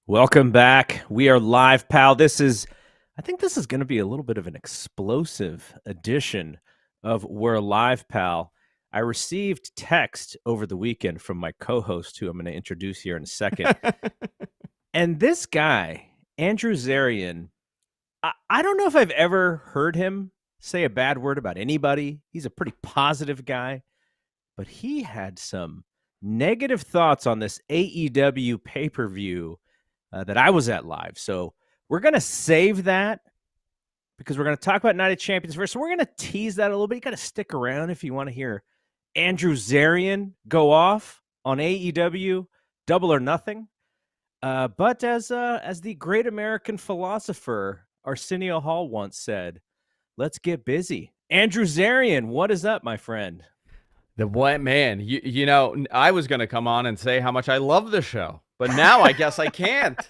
Welcome back. We are live, pal. I think this is going to be a little bit of an explosive edition of We're Live, pal. I received text over the weekend from my co-host, who I'm going to introduce here in a second. And this guy, Andrew Zarian, I don't know if I've ever heard him say a bad word about anybody. He's a pretty positive guy, but he had some negative thoughts on this AEW pay-per-view that I was at live. So we're going to save that because we're going to talk about Night of Champions first. So we're going to tease that a little bit. You got to stick around if you want to hear Andrew Zarian go off on AEW, Double or Nothing. But as the great American philosopher Arsenio Hall once said, let's get busy. Andrew Zarian, what is up, my friend? The what, man? You know, I was going to come on and say how much I love the show, but now I guess I can't.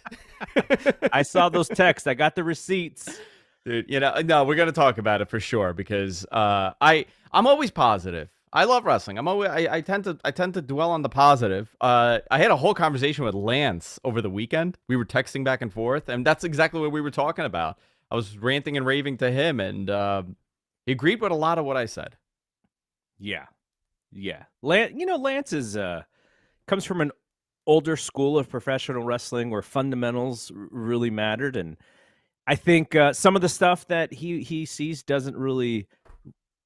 I saw those texts. I got the receipts. Dude, no, we're going to talk about it for sure because I'm always positive. I love wrestling. I tend to dwell on the positive. I had a whole conversation with Lance over the weekend. We were texting back and forth, and that's exactly what we were talking about. I was ranting and raving to him, and he agreed with a lot of what I said. Yeah. Lance is comes from an older school of professional wrestling where fundamentals really mattered, and I think some of the stuff that he sees doesn't really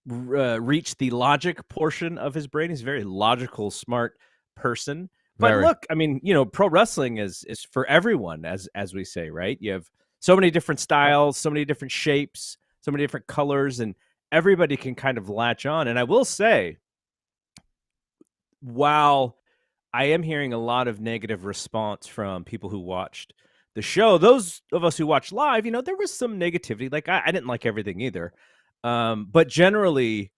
reach the logic portion of his brain. He's a very logical, smart person. But look, I mean, pro wrestling is for everyone, as we say, right? You have so many different styles, so many different shapes, so many different colors, and everybody can kind of latch on. And I will say, while I am hearing a lot of negative response from people who watched the show, those of us who watched live, there was some negativity. Like I didn't like everything either. But generally,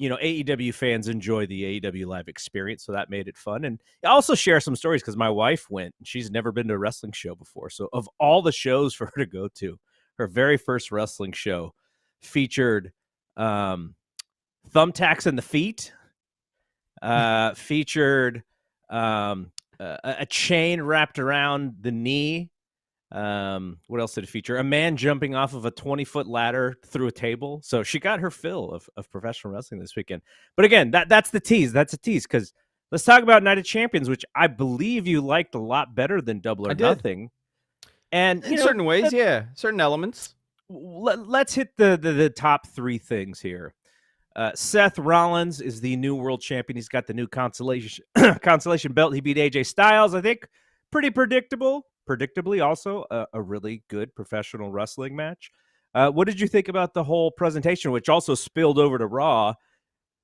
AEW fans enjoy the AEW live experience. So that made it fun. And I also share some stories because my wife went and she's never been to a wrestling show before. So of all the shows for her to go to, her very first wrestling show featured thumbtacks in the feet, featured a chain wrapped around the knee. What else did it feature? A man jumping off of a 20-foot ladder through a table. So she got her fill of professional wrestling this weekend. But again, that's the tease. That's a tease because let's talk about Night of Champions, which I believe you liked a lot better than Double or Nothing. And in certain ways, certain elements. Let's hit the top three things here. Seth Rollins is the new world champion. He's got the new consolation belt. He beat AJ Styles, I think. Pretty predictably also a really good professional wrestling match. What did you think about the whole presentation, which also spilled over to Raw,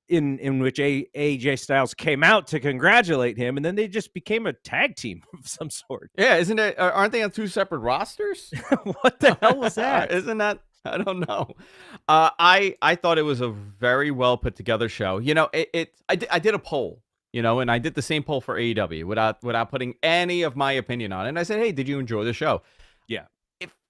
in which AJ Styles came out to congratulate him, and then they just became a tag team of some sort? Yeah, isn't it? Aren't they on two separate rosters? What the hell was that? Isn't that? I don't know. I thought it was a very well put together show. I did a poll. And I did the same poll for AEW without putting any of my opinion on it. And I said, hey, did you enjoy the show? Yeah.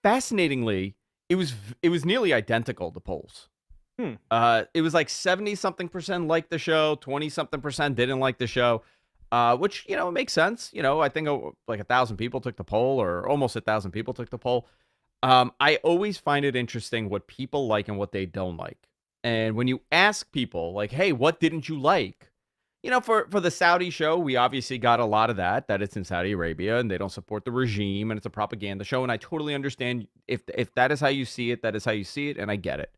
Fascinatingly, it was nearly identical, the polls. It was like 70-something% liked the show, 20-something% didn't like the show, which, it makes sense. I think like 1,000 people took the poll, or almost 1,000 people took the poll. I always find it interesting what people like and what they don't like. And when you ask people like, hey, what didn't you like? For the Saudi show, we obviously got a lot of that it's in Saudi Arabia and they don't support the regime and it's a propaganda show. And I totally understand if that is how you see it, that is how you see it. And I get it.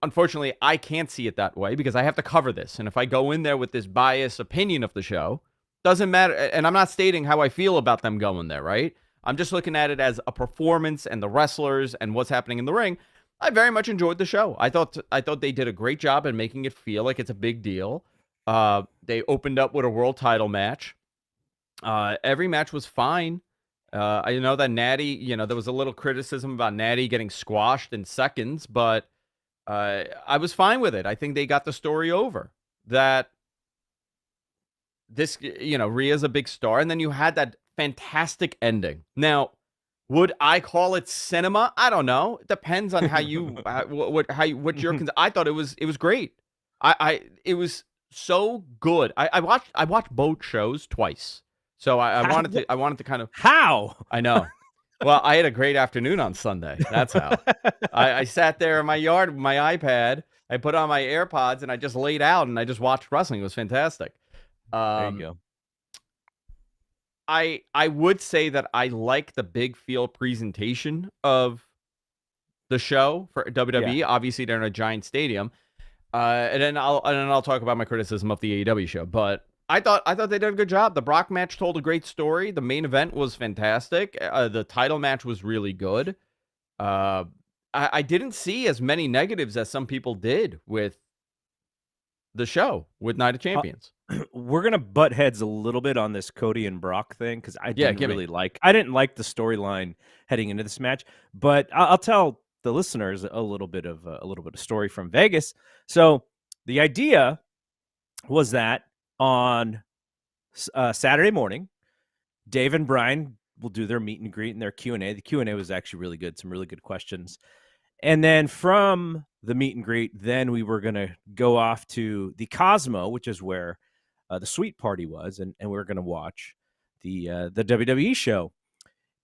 Unfortunately, I can't see it that way because I have to cover this. And if I go in there with this biased opinion of the show, doesn't matter. And I'm not stating how I feel about them going there, right? I'm just looking at it as a performance and the wrestlers and what's happening in the ring. I very much enjoyed the show. I thought they did a great job in making it feel like it's a big deal. They opened up with a world title match. Every match was fine. I know that Natty, there was a little criticism about Natty getting squashed in seconds, but I was fine with it. I think they got the story over. That this, Rhea's a big star, and then you had that fantastic ending. Now, would I call it cinema? I don't know. It depends on how you, what your. I thought it was great. It was so good. I watched both shows twice. So I wanted to kind of. How? I know. Well, I had a great afternoon on Sunday. That's how. I sat there in my yard with my iPad. I put on my AirPods and I just laid out and I just watched wrestling. It was fantastic. There you go. I would say that I like the big field presentation of the show for WWE. Yeah. Obviously, they're in a giant stadium. And then I'll talk about my criticism of the AEW show. But I thought they did a good job. The Brock match told a great story. The main event was fantastic. The title match was really good. I didn't see as many negatives as some people did with the show with Night of Champions. We're gonna butt heads a little bit on this Cody and Brock thing because I didn't like the storyline heading into this match. But I'll tell the listeners a little bit of story from Vegas. So the idea was that on Saturday morning, Dave and Brian will do their meet and greet and their Q&A. The Q&A was actually really good, some really good questions. And then from the meet and greet, then we were going to go off to the Cosmo, which is where the Sweet Party was, and we were going to watch the WWE show.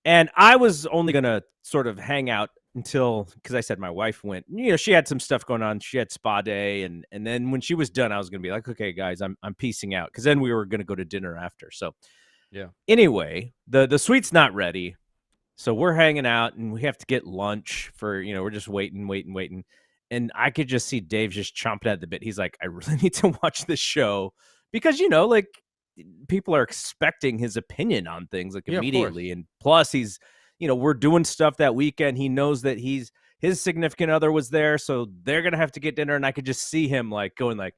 And I was only going to sort of hang out until, because I said my wife went, she had some stuff going on. She had spa day. And then when she was done, I was going to be like, okay, guys, I'm peacing out. Because then we were going to go to dinner after. So yeah. Anyway, the suite's not ready. So we're hanging out and we have to get lunch for, we're just waiting. And I could just see Dave just chomping at the bit. He's like, I really need to watch this show because, like people are expecting his opinion on things like immediately. And plus he's, we're doing stuff that weekend. He knows that his significant other was there. So they're going to have to get dinner. And I could just see him like going like,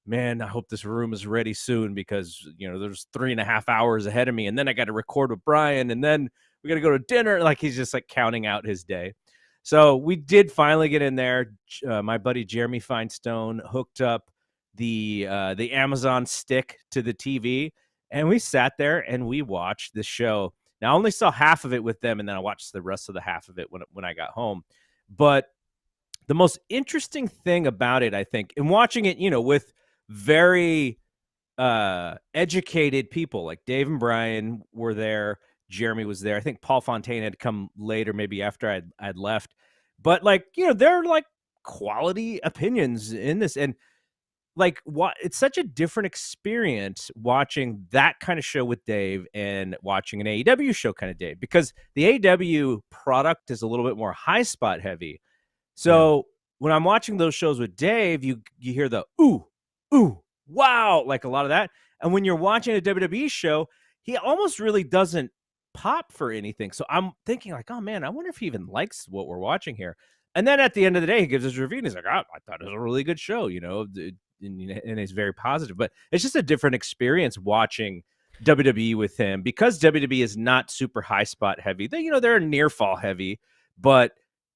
man, I hope this room is ready soon because, there's 3.5 hours ahead of me. And then I got to record with Brian and then we got to go to dinner. Like he's just like counting out his day. So we did finally get in there. My buddy Jeremy Feinstone hooked up the Amazon stick to the TV and we sat there and we watched the show. Now I only saw half of it with them and then I watched the rest of the half of it when I got home. But the most interesting thing about it, I think, in watching it, with very educated people like Dave and Brian were there. Jeremy was there. I think Paul Fontaine had come later, maybe after I'd left. But they're like quality opinions in this. And like it's such a different experience watching that kind of show with Dave and watching an AEW show kind of Dave, because the AEW product is a little bit more high spot heavy. So when I'm watching those shows with Dave, you hear the ooh, wow, like a lot of that. And when you're watching a WWE show, he almost really doesn't pop for anything. So I'm thinking like, oh man, I wonder if he even likes what we're watching here. And then at the end of the day, he gives his review and he's like, oh, I thought it was a really good show, and he's very positive. But it's just a different experience watching WWE with him because WWE is not super high spot heavy. They're near fall heavy, but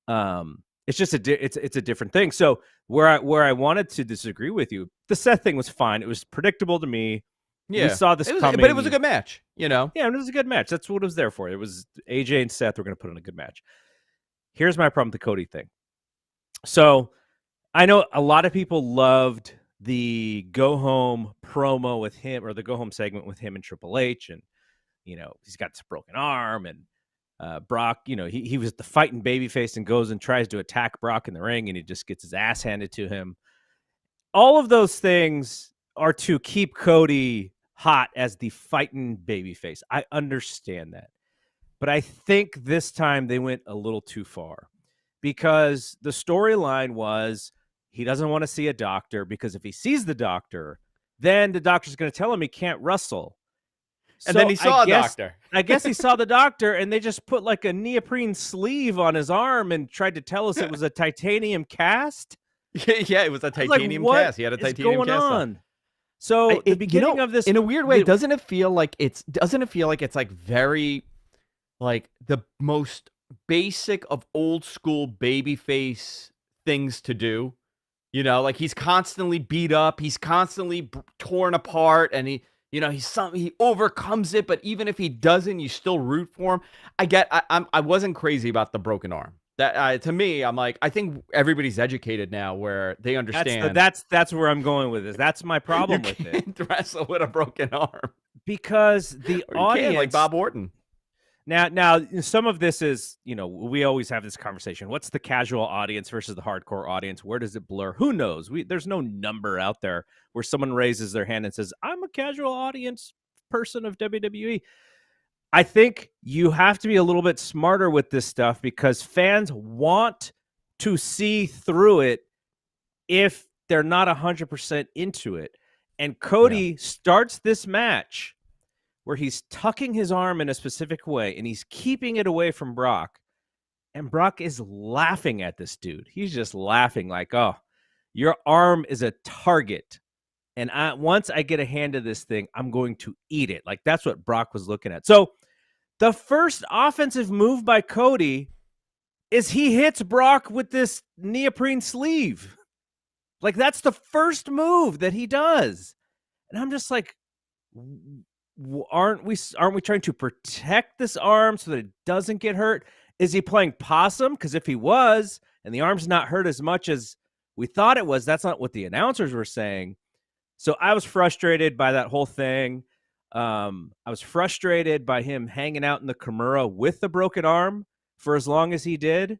it's just it's a different thing. So where I wanted to disagree with you, the Seth thing was fine. It was predictable to me. Yeah, we saw this coming, but it was a good match. Yeah, it was a good match. That's what it was there for. It was AJ and Seth were going to put on a good match. Here's my problem with the Cody thing. So I know a lot of people loved the go home promo with him, or the go home segment with him and Triple H, and he's got this broken arm, and Brock, he was the fighting babyface and goes and tries to attack Brock in the ring, and he just gets his ass handed to him. All of those things are to keep Cody hot as the fighting babyface. I understand that. But I think this time they went a little too far because the storyline was he doesn't want to see a doctor because if he sees the doctor, then the doctor's going to tell him he can't wrestle. And then he saw a doctor. I guess he saw the doctor and they just put like a neoprene sleeve on his arm and tried to tell us it was a titanium cast. Yeah, it was a titanium cast. He had a titanium cast on. So the beginning of this, in a weird way, doesn't it feel like it's like very like the most basic of old school babyface things to do? Like he's constantly beat up, he's constantly torn apart, and he overcomes it. But even if he doesn't, you still root for him. I wasn't crazy about the broken arm. That to me, I'm like, I think everybody's educated now where they understand. That's where I'm going with this. That's my problem with it. Wrestle with a broken arm. because the Or you audience, can, like Bob Orton. Now, some of this is, we always have this conversation. What's the casual audience versus the hardcore audience? Where does it blur? Who knows? There's no number out there where someone raises their hand and says, I'm a casual audience person of WWE. I think you have to be a little bit smarter with this stuff because fans want to see through it if they're not 100% into it. And Cody starts this match where he's tucking his arm in a specific way and he's keeping it away from Brock. And Brock is laughing at this dude. He's just laughing like, oh, your arm is a target. And once I get a hand of this thing, I'm going to eat it. Like, that's what Brock was looking at. So the first offensive move by Cody is he hits Brock with this neoprene sleeve. Like, that's the first move that he does. And I'm just like, aren't we trying to protect this arm so that it doesn't get hurt? Is he playing possum? Because if he was, and the arm's not hurt as much as we thought it was, that's not what the announcers were saying. So I was frustrated by that whole thing. I was frustrated by him hanging out in the Kimura with the broken arm for as long as he did.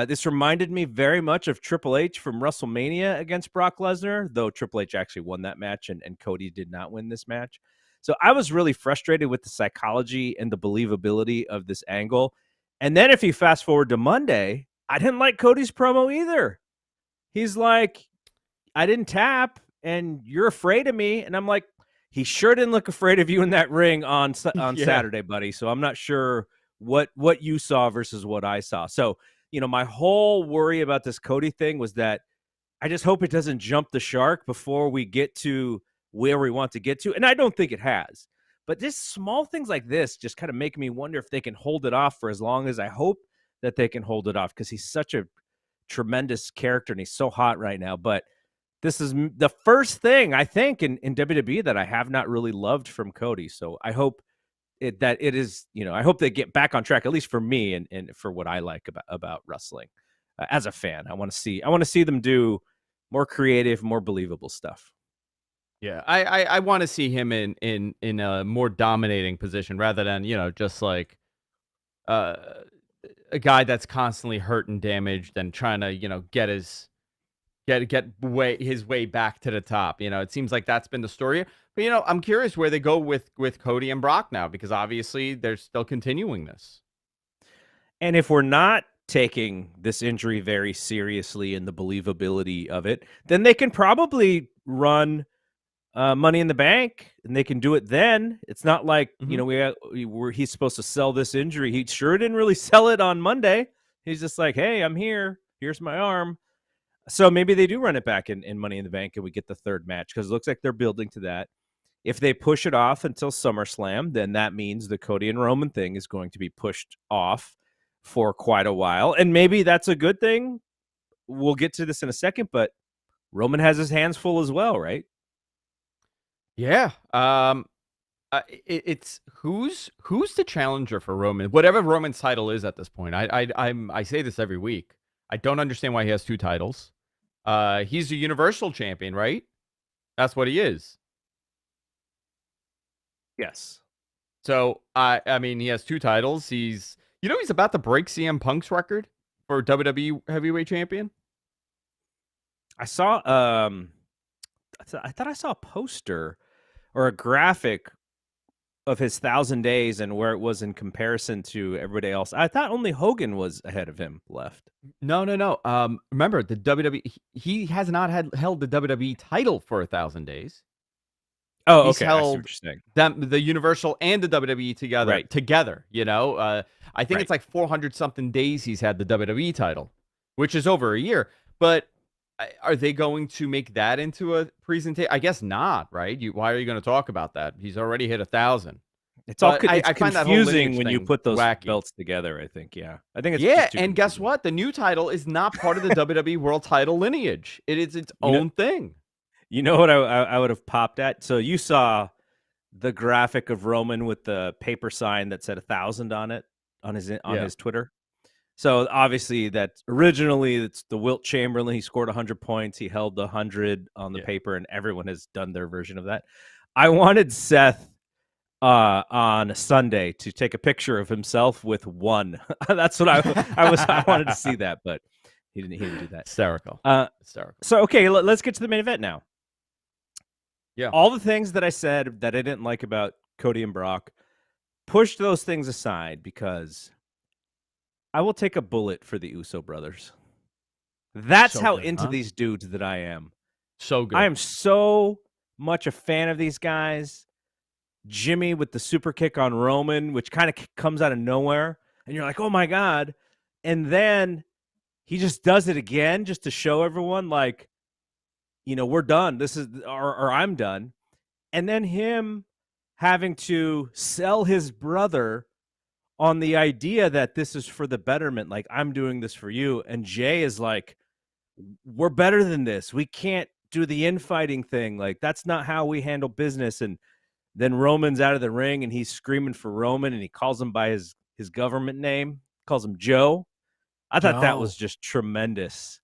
This reminded me very much of Triple H from WrestleMania against Brock Lesnar, though Triple H actually won that match and Cody did not win this match. So I was really frustrated with the psychology and the believability of this angle. And then if you fast forward to Monday, I didn't like Cody's promo either. He's like, I didn't tap and you're afraid of me. And I'm like, he sure didn't look afraid of you in that ring on Saturday, buddy. So I'm not sure what you saw versus what I saw. So, my whole worry about this Cody thing was that I just hope it doesn't jump the shark before we get to where we want to get to. And I don't think it has. But just small things like this just kind of make me wonder if they can hold it off for as long as I hope that they can hold it off, because he's such a tremendous character and he's so hot right now. But this is the first thing I think in WWE that I have not really loved from Cody. So I hope it is, I hope they get back on track, at least for me and for what I like about wrestling as a fan. I want to see them do more creative, more believable stuff. Yeah, I want to see him in a more dominating position rather than just like a guy that's constantly hurt and damaged and trying to get his way back to the top. It seems like that's been the story. But I'm curious where they go with Cody and Brock now, because obviously they're still continuing this. And if we're not taking this injury very seriously and the believability of it, then they can probably run Money in the Bank, and they can do it then. It's not like, he's supposed to sell this injury. He sure didn't really sell it on Monday. He's just like, hey, I'm here. Here's my arm. So maybe they do run it back in Money in the Bank and we get the third match, because it looks like they're building to that. If they push it off until SummerSlam, then that means the Cody and Roman thing is going to be pushed off for quite a while. And maybe that's a good thing. We'll get to this in a second, but Roman has his hands full as well, right? Yeah. It's who's the challenger for Roman? Whatever Roman's title is at this point. I say this every week. I don't understand why he has two titles. He's a Universal Champion, right? That's what he is. Yes. So I mean, he has two titles. He's about to break CM Punk's record for WWE Heavyweight Champion. I saw I thought I saw a poster or a graphic of his 1,000 days and where it was in comparison to everybody else. I thought only Hogan was ahead of him left. No. Remember, the WWE, he has not held the WWE title for 1,000 days. Oh, He's okay. held the Universal and the WWE together. Right. I think it's like 400 something days he's had the WWE title, which is over a year. But are they going to make that into a presentation? I guess not, right? Why are you going to talk about that? He's already hit 1,000. It's all I find that confusing when you put those belts together. I think, I think it's and guess what? The new title is not part of the WWE World Title lineage. It is its own thing. You know what I would have popped at? So you saw the graphic of Roman with the paper sign that said 1,000 on it on his Twitter. So obviously that originally it's the Wilt Chamberlain. He scored 100 points. He held the 100 on the paper, and everyone has done their version of that. I wanted Seth on a Sunday to take a picture of himself with one. That's what I wanted to see that, but he didn't do that. Hysterical. Hysterical. So okay, let's get to the main event now. Yeah. All the things that I said that I didn't like about Cody and Brock, push those things aside because I will take a bullet for the Uso brothers. That's So how good, into huh? these dudes that I am. So good. I am so much a fan of these guys. Jimmy with the super kick on Roman, which kind of comes out of nowhere. And you're like, oh my God. And then he just does it again just to show everyone, like, we're done. This is, or I'm done. And then him having to sell his brother on the idea that this is for the betterment. Like, I'm doing this for you. And Jay is like, we're better than this. We can't do the infighting thing. Like, that's not how we handle business. And then Roman's out of the ring and he's screaming for Roman and he calls him by his government name, calls him Joe. I thought that was just tremendous.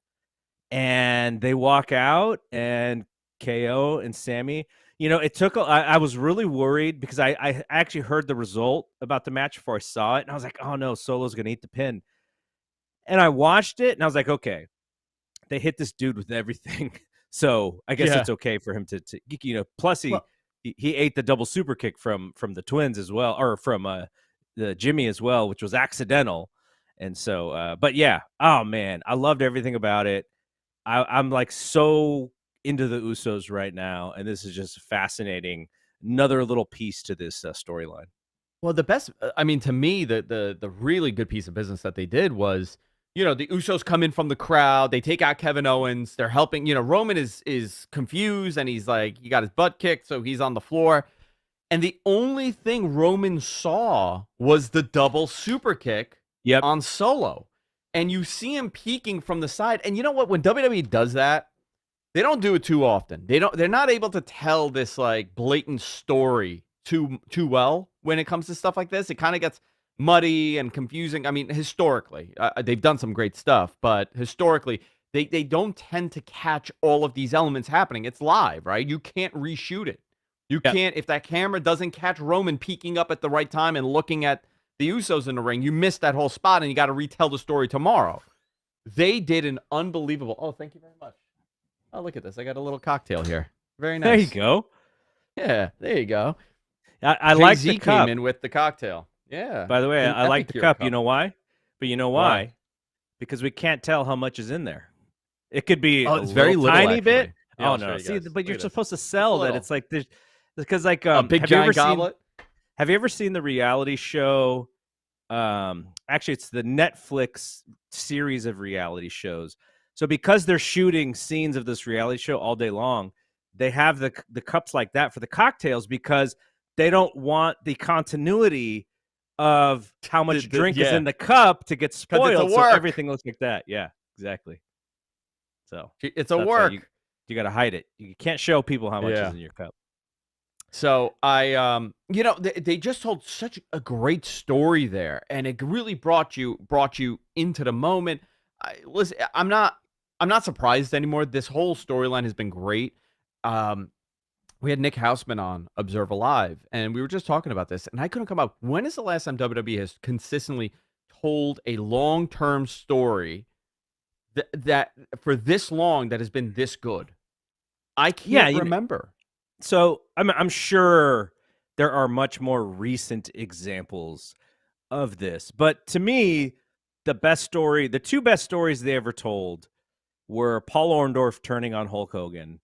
And they walk out and KO and Sammy, it took, I was really worried because I actually heard the result about the match before I saw it. And I was like, oh no, Solo's going to eat the pin. And I watched it and I was like, okay, they hit this dude with everything. So I guess it's okay for him to plus he ate the double super kick from the twins as well, or from the Jimmy as well, which was accidental. And so, but yeah, oh man, I loved everything about it. I'm like so into the Usos right now, and this is just fascinating. Another little piece to this storyline. Well, the best, I mean, to me, the really good piece of business that they did was, the Usos come in from the crowd. They take out Kevin Owens. They're helping. Roman is confused and he's like, he got his butt kicked, so he's on the floor. And the only thing Roman saw was the double super kick on Solo. And you see him peeking from the side. And you know what? When WWE does that, they don't do it too often. They're not able to tell this like blatant story too well when it comes to stuff like this. It kind of gets muddy and confusing. I mean, historically, they've done some great stuff, but historically, they don't tend to catch all of these elements happening. It's live, right? You can't reshoot it. You can't, if that camera doesn't catch Roman peeking up at the right time and looking at the Usos in the ring, you missed that whole spot and you got to retell the story tomorrow. They did an unbelievable. Oh, thank you very much. Oh, look at this. I got a little cocktail here. Very nice. There you go. Yeah, there you go. I like the cup. Came in with the cocktail. Yeah. By the way, I like the cup. You know why? But you know why? Because we can't tell how much is in there. It could be it's very little, tiny actually. bit. Yeah, oh no! See, but you're supposed to sell that. It's like there's because like a big giant goblet. Have you ever seen the reality show? Actually, it's the Netflix series of reality shows. So because they're shooting scenes of this reality show all day long, they have the cups like that for the cocktails because they don't want the continuity of how much drink is in the cup to get spoiled. So everything looks like that. Yeah, exactly. So it's a work. You got to hide it. You can't show people how much is in your cup. So they just told such a great story there, and it really brought you into the moment. Listen, I'm not surprised anymore. This whole storyline has been great. We had Nick Hausman on Observe Live, and we were just talking about this, and I couldn't come up. When is the last time WWE has consistently told a long-term story that for this long that has been this good? I can't remember. So I'm sure there are much more recent examples of this, but to me, the two best stories they ever told were Paul Orndorff turning on Hulk Hogan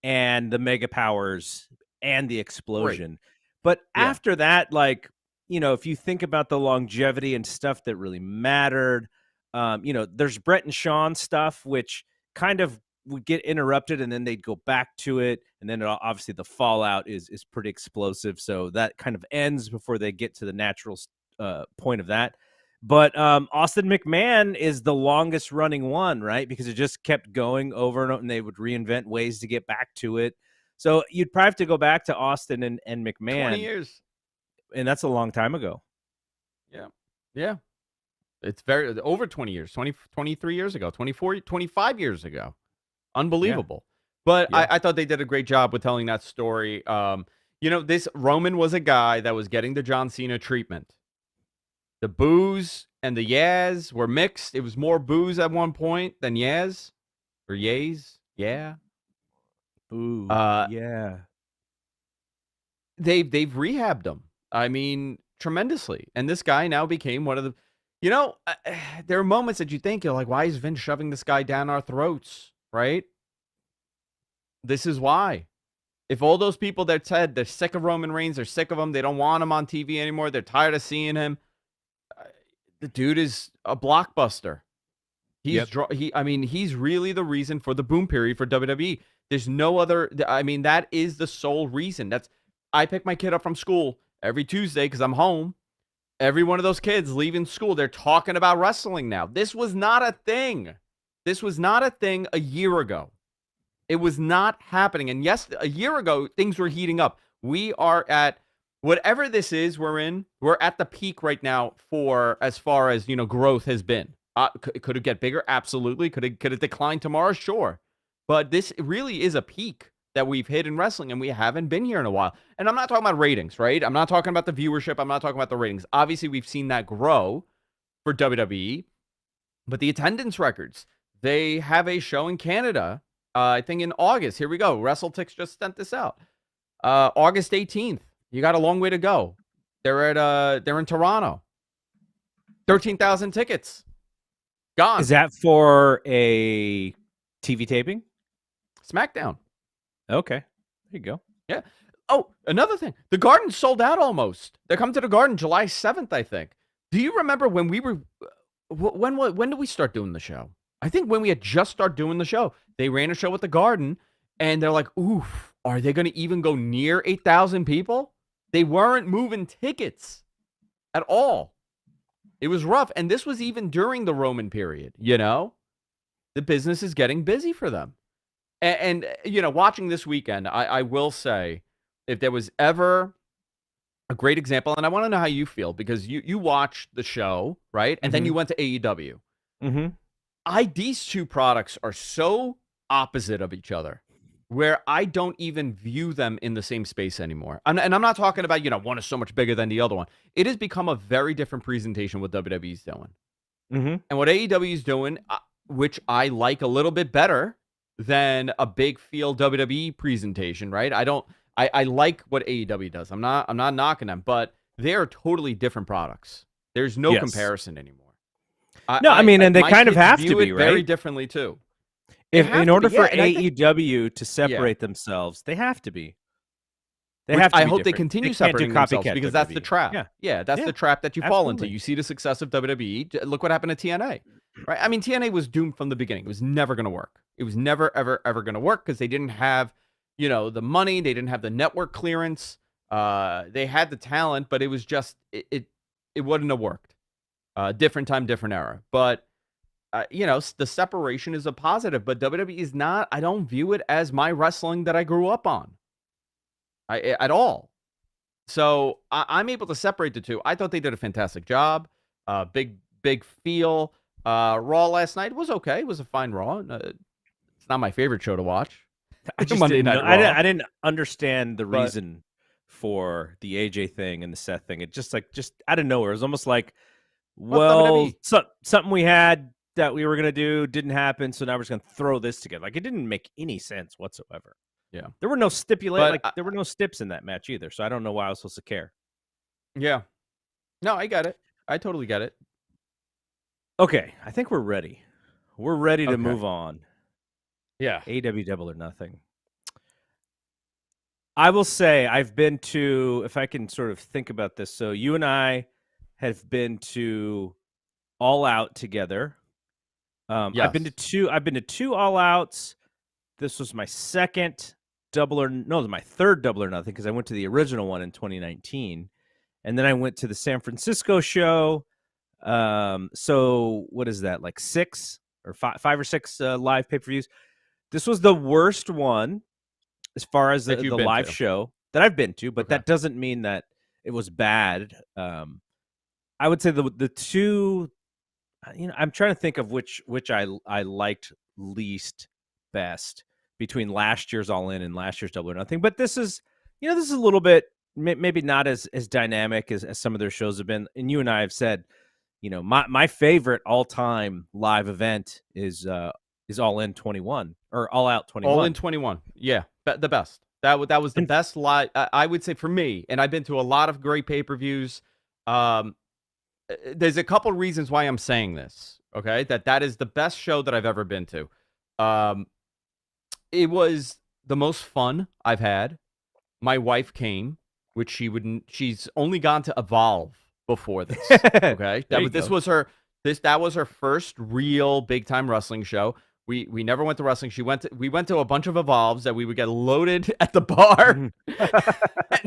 and the Mega Powers and the explosion. Right. But after that, like, if you think about the longevity and stuff that really mattered, there's Brett and Shawn stuff, which kind of would get interrupted and then they'd go back to it. And then obviously the fallout is pretty explosive. So that kind of ends before they get to the natural point of that. But Austin McMahon is the longest running one, right? Because it just kept going over and over, and they would reinvent ways to get back to it. So you'd probably have to go back to Austin and McMahon. 20 years. And that's a long time ago. Yeah. Yeah. It's very over 20 years, 23 years ago, 24, 25 years ago. Unbelievable. Yeah. But I thought they did a great job with telling that story. this Roman was a guy that was getting the John Cena treatment. The boos and the yas were mixed. It was more boos at one point than yas or yays. Yeah. Ooh, yeah. They've rehabbed him. I mean, tremendously. And this guy now became one of the, there are moments that you think, you're like, why is Vince shoving this guy down our throats? Right? This is why. If all those people that said they're sick of Roman Reigns, they're sick of him, they don't want him on TV anymore, they're tired of seeing him, the dude is a blockbuster. He's really the reason for the boom period for WWE. There's no other. I mean, that is the sole reason. I pick my kid up from school every Tuesday because I'm home. Every one of those kids leaving school, they're talking about wrestling now. This was not a thing. This was not a thing a year ago. It was not happening. And yes, a year ago, things were heating up. We are at whatever this is we're at the peak right now for as far as, growth has been. Could it get bigger? Absolutely. Could it decline tomorrow? Sure. But this really is a peak that we've hit in wrestling, and we haven't been here in a while. And I'm not talking about ratings, right? I'm not talking about the viewership. I'm not talking about the ratings. Obviously, we've seen that grow for WWE. But the attendance records, they have a show in Canada, I think in August. Here we go. WrestleTix just sent this out. August 18th. You got a long way to go. They're in Toronto. 13,000 tickets. Gone. Is that for a TV taping? SmackDown. Okay. There you go. Yeah. Oh, another thing. The Garden sold out almost. They're coming to the Garden July 7th, I think. Do you remember when we were... When did we start doing the show? I think when we had just started doing the show. They ran a show at the Garden, and they're like, oof, are they going to even go near 8,000 people? They weren't moving tickets at all. It was rough. And this was even during the Roman period, The business is getting busy for them. And watching this weekend, I will say, if there was ever a great example, and I want to know how you feel, because you watched the show, right? And then you went to AEW. Mm-hmm. These two products are so opposite of each other, where I don't even view them in the same space anymore. And I'm not talking about, one is so much bigger than the other one. It has become a very different presentation what WWE's doing. Mm-hmm. And what AEW is doing, which I like a little bit better than a big field WWE presentation, right? I like what AEW does. I'm not knocking them, but they're totally different products. There's no comparison anymore. And they kind of have to be, right? Very differently too. In order for AEW to separate themselves, they have to be. They have to. I hope they continue separating themselves because that's the trap. Yeah, that's the trap that you fall into. You see the success of WWE. Look what happened to TNA, right? I mean, TNA was doomed from the beginning. It was never going to work. It was never, ever, ever going to work because they didn't have, the money. They didn't have the network clearance. They had the talent, but it was just it wouldn't have worked. Different time, different era. But the separation is a positive. But WWE is not. I don't view it as my wrestling that I grew up on. At all. So I'm able to separate the two. I thought they did a fantastic job. Big feel. Raw last night was okay. It was a fine Raw. It's not my favorite show to watch. I didn't understand the reason for the AJ thing and the Seth thing. It just out of nowhere. It was almost like, something we had that we were gonna do didn't happen, so now we're just gonna throw this together. Like, it didn't make any sense whatsoever. Yeah, there were no there were no stips in that match either, so I don't know why I was supposed to care. Yeah, no, I get it. I totally get it. Okay, I think we're ready. We're ready to move on. Yeah, AEW Double or Nothing. I will say I've been to, if I can sort of think about this. So you and I have been to All Out together. Yes. I've been to two All Outs. This was my second my third Double or Nothing, because I went to the original one in 2019, and then I went to the San Francisco show. So what is that, like five or six live pay-per-views? This was the worst one as far as the live show that I've been to, but that doesn't mean that it was bad. I would say the two, I'm trying to think of which I liked least best between last year's All In and last year's Double or Nothing. But this is this is a little bit maybe not as dynamic as some of their shows have been. And you and I have said, my favorite all time live event is All In 21 or All Out 21. All In 21, yeah, the best. That was the best live. I would say for me, and I've been to a lot of great pay-per-views. There's a couple reasons why I'm saying this. Okay, that is the best show that I've ever been to. It was the most fun I've had. My wife came, which she's only gone to Evolve before this. Okay, that was her first real big time wrestling show. We never went to wrestling. We went to a bunch of Evolves that we would get loaded at the bar, and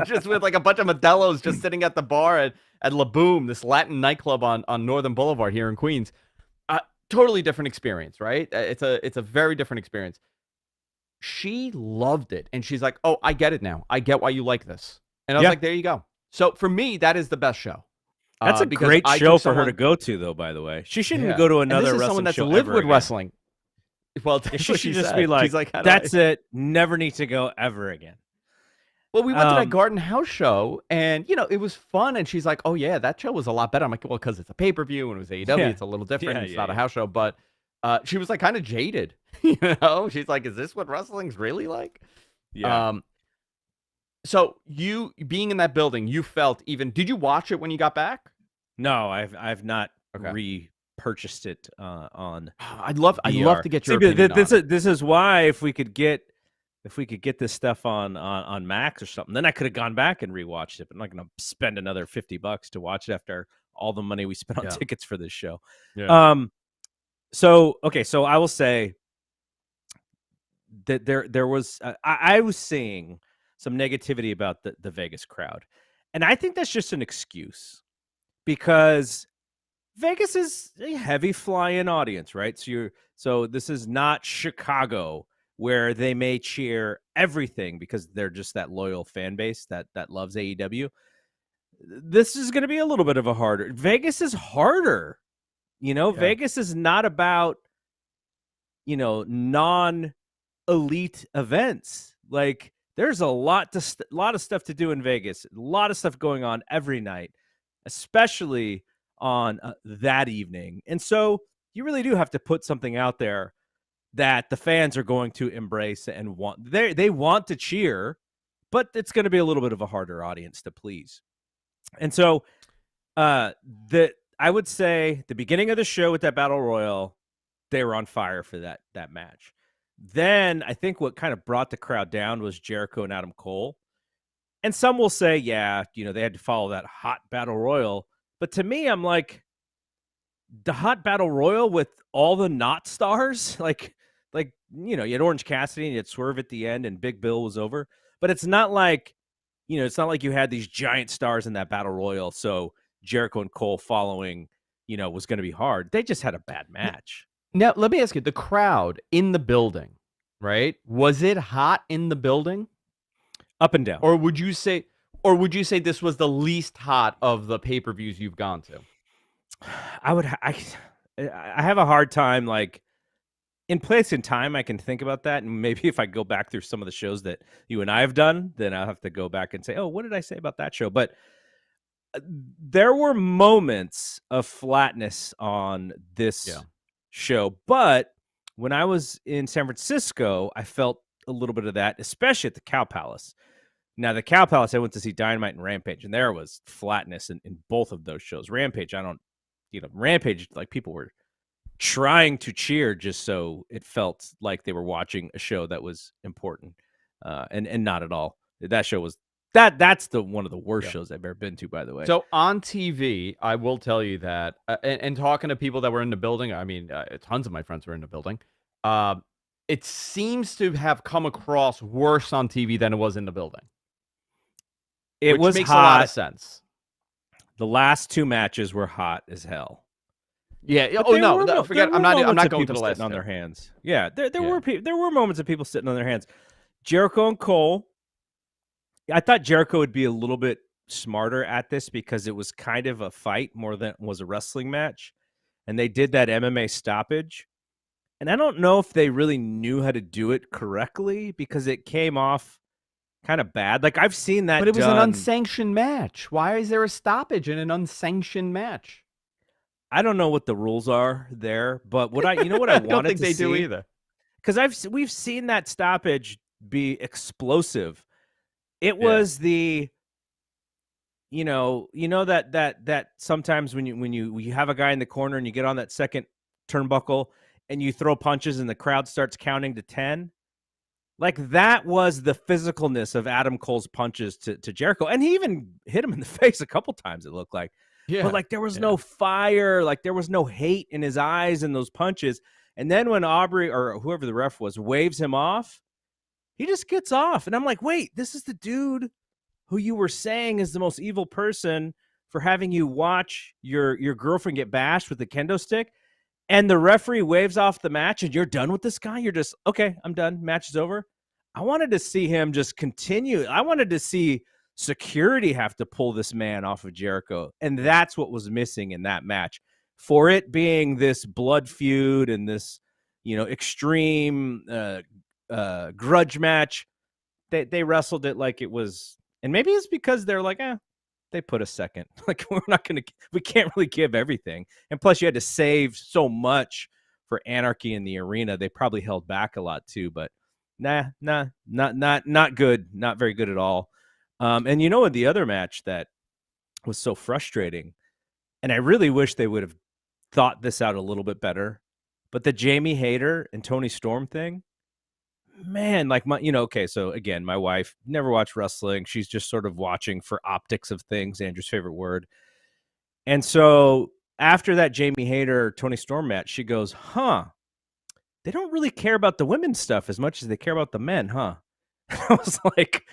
just with like a bunch of Modelo's just sitting at the bar at La Boom, this Latin nightclub on Northern Boulevard here in Queens. Totally different experience, right? It's a very different experience. She loved it, and she's like, "Oh, I get it now. I get why you like this." And I was like, "There you go." So for me, that is the best show. That's a great show for her to go to, though. By the way, she shouldn't go to another wrestling someone that's show lived with again. wrestling. Well, she should just be like, "That's it. Never need to go ever again." Well, we went to that Garden House show, and it was fun. And she's like, "Oh yeah, that show was a lot better." I'm like, "Well, because it's a pay-per-view and it was AEW, it's a little different. It's not a house show." But she was like kind of jaded. She's like, "Is this what wrestling's really like?" Yeah. So you being in that building, you felt even. Did you watch it when you got back? No, I've not repurchased it on. I'd love to get your opinion. This is why if we could get this stuff on Max or something, then I could have gone back and rewatched it. But I'm not going to spend another $50 to watch it after all the money we spent on tickets for this show. Yeah. So I will say that there was I was seeing some negativity about the Vegas crowd, and I think that's just an excuse because Vegas is a heavy fly-in audience, right? So this is not Chicago where they may cheer everything because they're just that loyal fan base that loves AEW. This is going to be a little bit of a harder. Vegas is harder. Vegas is not about non-elite events. Like there's a lot of stuff to do in Vegas. A lot of stuff going on every night, especially on that evening. And so you really do have to put something out there that the fans are going to embrace and want. They want to cheer, but it's going to be a little bit of a harder audience to please. And so I would say the beginning of the show with that Battle Royal, they were on fire for that match. Then I think what kind of brought the crowd down was Jericho and Adam Cole. And some will say, they had to follow that hot Battle Royal. But to me, I'm like, the hot Battle Royal with all the not stars, like you had Orange Cassidy and you had Swerve at the end and Big Bill was over. But it's not like, it's not like you had these giant stars in that Battle Royal. So Jericho and Cole following, was going to be hard. They just had a bad match. Now, let me ask you, the crowd in the building, right? Was it hot in the building? Up and down. Or would you say this was the least hot of the pay-per-views you've gone to? I have a hard time, like, in place and time, I can think about that. And maybe if I go back through some of the shows that you and I have done, then I'll have to go back and say, oh, what did I say about that show? But there were moments of flatness on this show. But when I was in San Francisco, I felt a little bit of that, especially at the Cow Palace. Now, the Cow Palace, I went to see Dynamite and Rampage, and there was flatness in both of those shows. Rampage, Rampage, like, people were trying to cheer just so it felt like they were watching a show that was important, and not at all. That show was that's one of the worst shows I've ever been to, by the way. So on TV, I will tell you that, and talking to people that were in the building, I mean, tons of my friends were in the building. It seems to have come across worse on TV than it was in the building. It was makes hot. A lot of sense. The last two matches were hot as hell. Yeah. Forget. I'm not going to the last. On their hands. Yeah. There were moments of people sitting on their hands. Jericho and Cole. I thought Jericho would be a little bit smarter at this because it was kind of a fight more than it was a wrestling match, and they did that MMA stoppage. And I don't know if they really knew how to do it correctly because it came off kind of bad. Like I've seen But that it was an done. unsanctioned match. Why is there a stoppage in an unsanctioned match? I don't know what the rules are there, but what I I don't wanted think to they do see, either. because we've seen that stoppage be explosive. It Yeah. was the that sometimes when you have a guy in the corner and you get on that second turnbuckle and you throw punches and the crowd starts counting to 10. Like that was the physicalness of Adam Cole's punches to Jericho. And he even hit him in the face a couple times, it looked like. But Yeah. like there was Yeah. no fire, like there was no hate in his eyes in those punches. And then when Aubrey or whoever the ref was waves him off, he just gets off. And I'm like, wait, this is the dude who you were saying is the most evil person for having you watch your girlfriend get bashed with the kendo stick. And the referee waves off the match and you're done with this guy. You're just, okay, I'm done. Match is over. I wanted to see him just continue. I wanted to see security have to pull this man off of Jericho. And that's what was missing in that match. For it being this blood feud and this, extreme grudge match, they wrestled it like it was. And maybe it's because they're like, they put a second. Like we can't really give everything. And plus you had to save so much for Anarchy in the arena. They probably held back a lot too, but not good. Not very good at all. And in the other match that was so frustrating, and I really wish they would have thought this out a little bit better, but the Jamie Hayter and Tony Storm thing, man, like okay, so again, my wife never watched wrestling. She's just sort of watching for optics of things, Andrew's favorite word. And so after that Jamie Hayter Tony Storm match, she goes, they don't really care about the women's stuff as much as they care about the men, huh? I was like,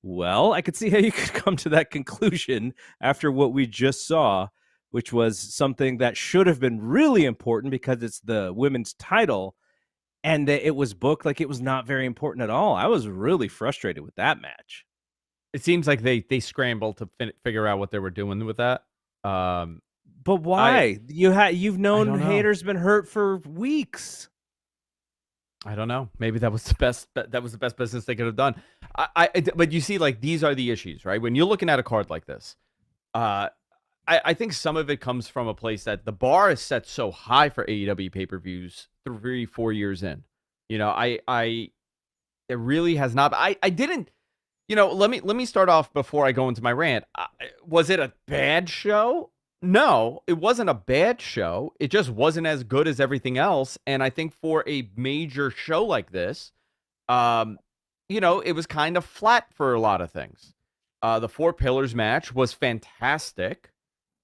well, I could see how you could come to that conclusion after what we just saw, which was something that should have been really important because it's the women's title. And it was booked like it was not very important at all. I was really frustrated with that match. It seems like they scrambled to figure out what they were doing with that. But why? You've known Hayter's been hurt for weeks. I don't know. Maybe that was the best. That was the best business they could have done. But you see, like these are the issues, right? When you're looking at a card like this, I think some of it comes from a place that the bar is set so high for AEW pay-per-views 3-4 years in. It really has not. I didn't. Let me start off before I go into my rant. Was it a bad show? No, it wasn't a bad show. It just wasn't as good as everything else. And I think for a major show like this, it was kind of flat for a lot of things. The Four Pillars match was fantastic.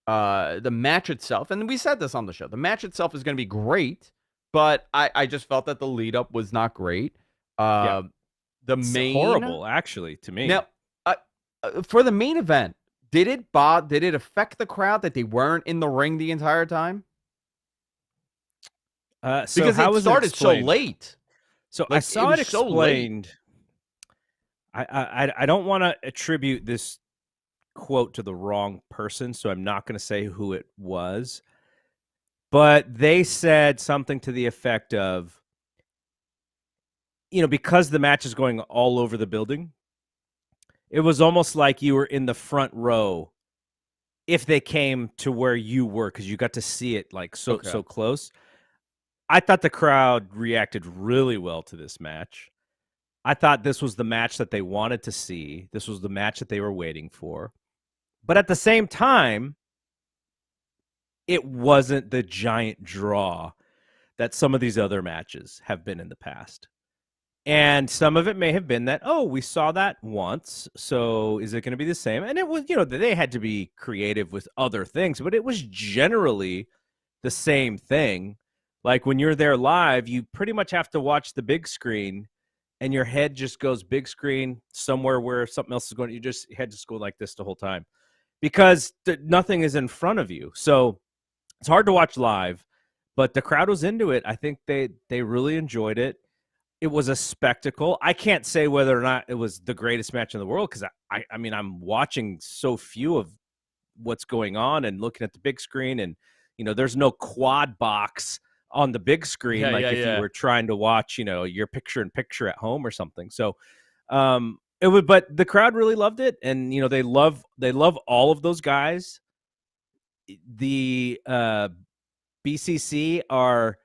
The match itself, and we said this on the show, the match itself is going to be great, but I just felt that the lead up was not great. It's horrible, actually, to me. Now, for the main event, did it affect the crowd that they weren't in the ring the entire time? Because it started so late. So I saw it explained. So I don't want to attribute this quote to the wrong person, so I'm not going to say who it was. But they said something to the effect of, because the match is going all over the building, it was almost like you were in the front row if they came to where you were, because you got to see it like so close. I thought the crowd reacted really well to this match. I thought this was the match that they wanted to see. This was the match that they were waiting for. But at the same time, it wasn't the giant draw that some of these other matches have been in the past. And some of it may have been that, we saw that once, so is it going to be the same? And it was, they had to be creative with other things, but it was generally the same thing. Like when you're there live, you pretty much have to watch the big screen and your head just goes big screen somewhere where something else is going. Your head just go like this the whole time because nothing is in front of you. So it's hard to watch live, but the crowd was into it. I think they really enjoyed it. It was a spectacle. I can't say whether or not it was the greatest match in the world because I mean, I'm watching so few of what's going on and looking at the big screen, and there's no quad box on the big screen you were trying to watch, your picture in picture at home or something. So It would, but the crowd really loved it, and they love all of those guys. The BCC are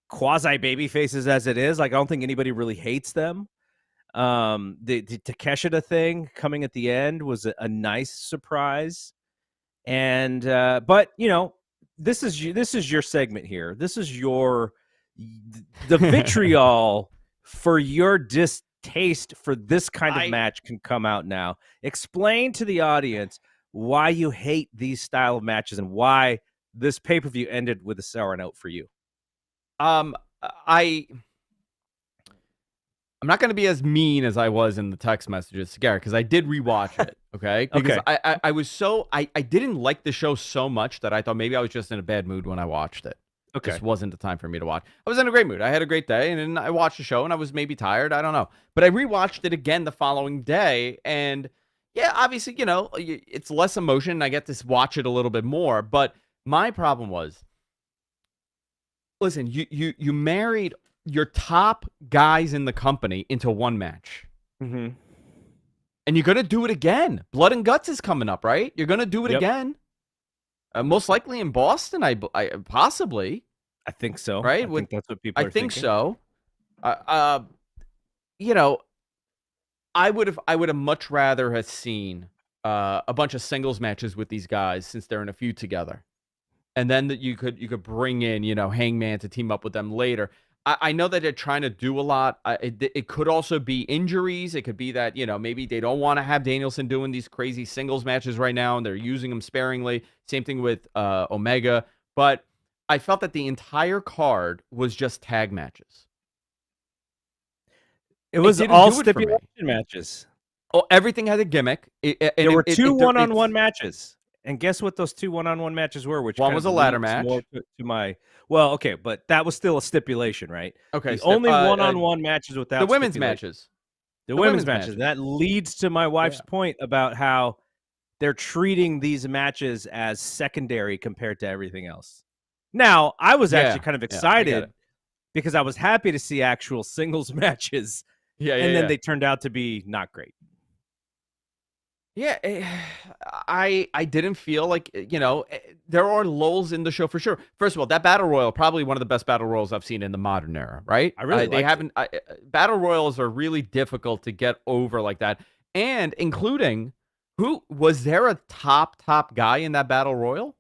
quasi baby faces as it is. Like, I don't think anybody really hates them. The Takeshita thing coming at the end was a nice surprise, and but this is your segment here. This is the vitriol for your distaste for this kind of match can come out now. Explain to the audience why you hate these style of matches and why this pay-per-view ended with a sour note for you. I'm not going to be as mean as I was in the text messages to Garrett, because I did rewatch it. Okay. Because I was I didn't like the show so much that I thought maybe I was just in a bad mood when I watched it. Okay. Just wasn't the time for me to watch. I was in a great mood. I had a great day, and then I watched the show and I was maybe tired. I don't know. But I rewatched it again the following day, and yeah, obviously, it's less emotion. I get to watch it a little bit more. But my problem was, listen, you married your top guys in the company into one match. Mm-hmm. And you're going to do it again. Blood and Guts is coming up, right? You're going to do it again. Most likely in Boston, I possibly. I think so. Right? I think that's what people are thinking. I think so. I would have much rather have seen a bunch of singles matches with these guys since they're in a feud together. And then that you could bring in, Hangman to team up with them later. I know that they're trying to do a lot. It could also be injuries. It could be that, maybe they don't want to have Danielson doing these crazy singles matches right now, and they're using him sparingly. Same thing with Omega. But I felt that the entire card was just tag matches. It was all stipulation matches. Oh, everything had a gimmick. There were two one-on-one matches. And guess what those two one-on-one matches were? Which one was a ladder match. Well, okay, but that was still a stipulation, right? Okay. The only one-on-one matches without the women's matches. The women's matches. That leads to my wife's point about how they're treating these matches as secondary compared to everything else. Now, I was actually kind of excited because I was happy to see actual singles matches. And then they turned out to be not great. Yeah, I didn't feel like, there are lulls in the show for sure. First of all, that Battle Royal, probably one of the best Battle Royals I've seen in the modern era, right? I really Battle Royals are really difficult to get over like that. And including, was there a top guy in that Battle Royal?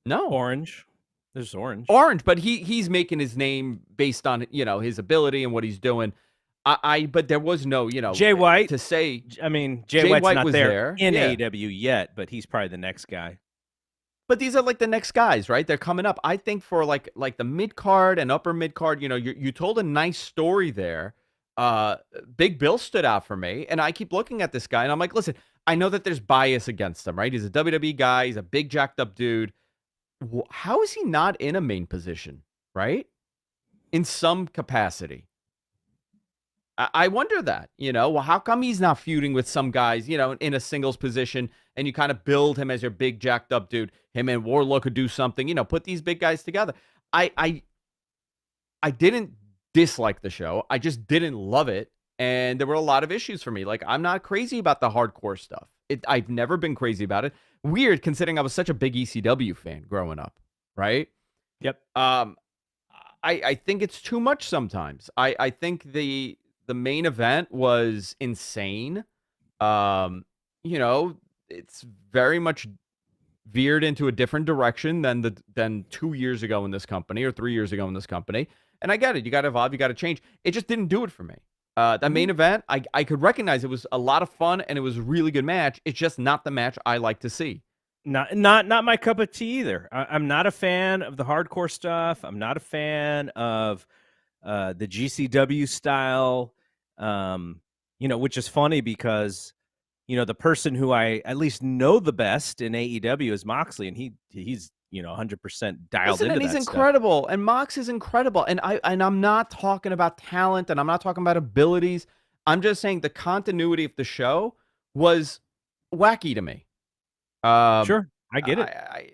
No. Orange. There's Orange. Orange, but he's making his name based on, his ability and what he's doing. But there was no, Jay White to say. I mean, Jay White's not was there in AEW yet, but he's probably the next guy. But these are like the next guys, right? They're coming up. I think for like the mid card and upper mid card, you told a nice story there. Big Bill stood out for me, and I keep looking at this guy, and I'm like, listen, I know that there's bias against him, right? He's a WWE guy. He's a big jacked up dude. How is he not in a main position, right? In some capacity. I wonder that, well, how come he's not feuding with some guys, in a singles position, and you kind of build him as your big jacked up dude. Him and Wardlow could do something, put these big guys together. I didn't dislike the show. I just didn't love it. And there were a lot of issues for me. Like, I'm not crazy about the hardcore stuff. I've never been crazy about it. Weird, considering I was such a big ECW fan growing up, right? Yep. I think it's too much sometimes. I think the main event was insane. It's very much veered into a different direction than 2 years ago in this company or 3 years ago in this company. And I get it. You got to evolve. You got to change. It just didn't do it for me. That main event, I could recognize it was a lot of fun and it was a really good match. It's just not the match I like to see. Not my cup of tea either. I'm not a fan of the hardcore stuff. I'm not a fan of the GCW style. Which is funny because, the person who I at least know the best in AEW is Moxley, and he's 100% dialed into that. And he's incredible, stuff. And Mox is incredible, and I'm not talking about talent, and I'm not talking about abilities. I'm just saying the continuity of the show was wacky to me. Sure, I get it.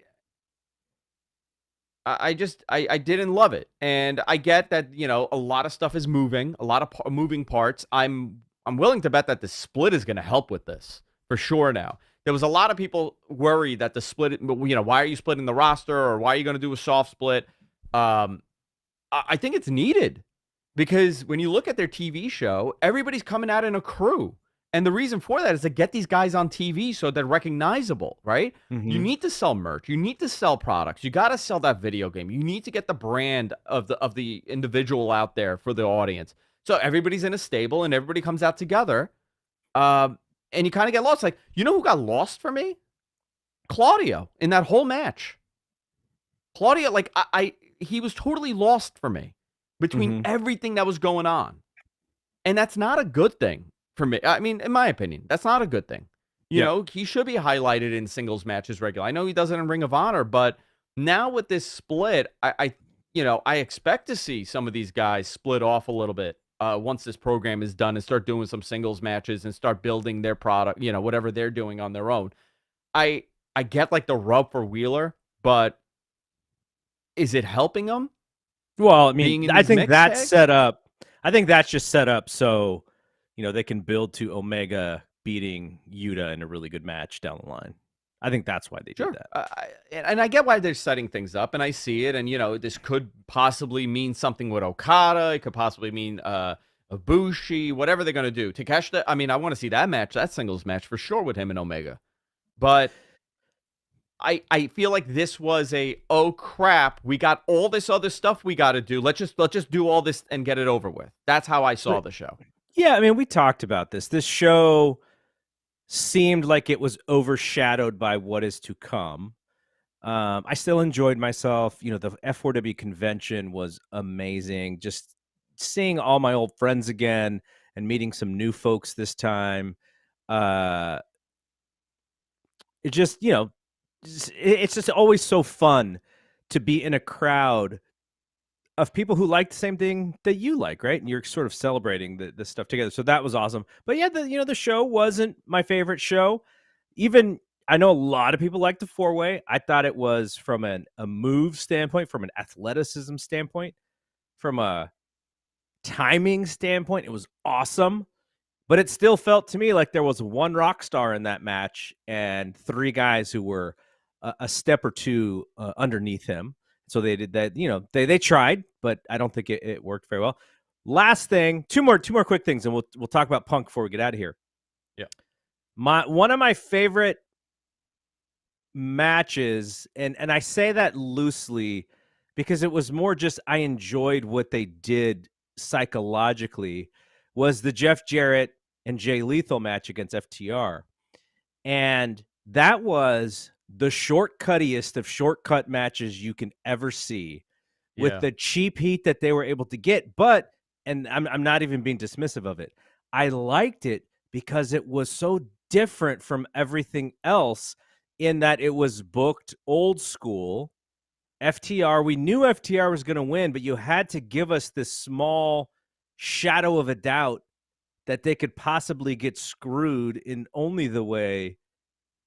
I didn't love it. And I get that, a lot of stuff is moving, a lot of moving parts. I'm I'm willing to bet that the split is going to help with this for sure now. There was a lot of people worried that the split, why are you splitting the roster, or why are you going to do a soft split? I think it's needed because when you look at their TV show, everybody's coming out in a crew. And the reason for that is to get these guys on TV so they're recognizable, right? Mm-hmm. You need to sell merch. You need to sell products. You got to sell that video game. You need to get the brand of the individual out there for the audience. So everybody's in a stable and everybody comes out together. And you kind of get lost. Like, you know who got lost for me? Claudio in that whole match. Claudio, like, he was totally lost for me between everything that was going on. And that's not a good thing for me. I mean, in my opinion, that's not a good thing. You know, he should be highlighted in singles matches regularly. I know he does it in Ring of Honor, but now with this split, I expect to see some of these guys split off a little bit once this program is done and start doing some singles matches and start building their product, whatever they're doing on their own. I get like the rub for Wheeler, but is it helping them? Well, I mean, I think that's set up. I think that's just set up so, they can build to Omega beating Yuta in a really good match down the line. I think that's why they did that. And I get why they're setting things up, and I see it. And, this could possibly mean something with Okada. It could possibly mean Ibushi, whatever they're going to do. Takeshita, I mean, I want to see that match, that singles match for sure with him and Omega. But I feel like this was oh crap, we got all this other stuff we got to do. Let's just do all this and get it over with. That's how I saw the show. Yeah, I mean, we talked about this. This show seemed like it was overshadowed by what is to come. I still enjoyed myself. The F4W convention was amazing. Just seeing all my old friends again and meeting some new folks this time. It just, it's just always so fun to be in a crowd of people who like the same thing that you like, right? And you're sort of celebrating the stuff together. So that was awesome. But yeah, the show wasn't my favorite show. Even I know a lot of people like the 4-way. I thought it was from a move standpoint, from an athleticism standpoint, from a timing standpoint, it was awesome. But it still felt to me like there was one rock star in that match and 3 guys who were a step or two underneath him. So they did that, they tried, but I don't think it worked very well. Last thing, two more quick things, and we'll talk about Punk before we get out of here. Yeah. One of my favorite matches, and I say that loosely because it was more just I enjoyed what they did psychologically, was the Jeff Jarrett and Jay Lethal match against FTR. And that was the shortcuttiest of shortcut matches you can ever see, with the cheap heat that they were able to get. But, and I'm not even being dismissive of it, I liked it because it was so different from everything else in that it was booked old school. FTR, we knew FTR was going to win, but you had to give us this small shadow of a doubt that they could possibly get screwed in only the way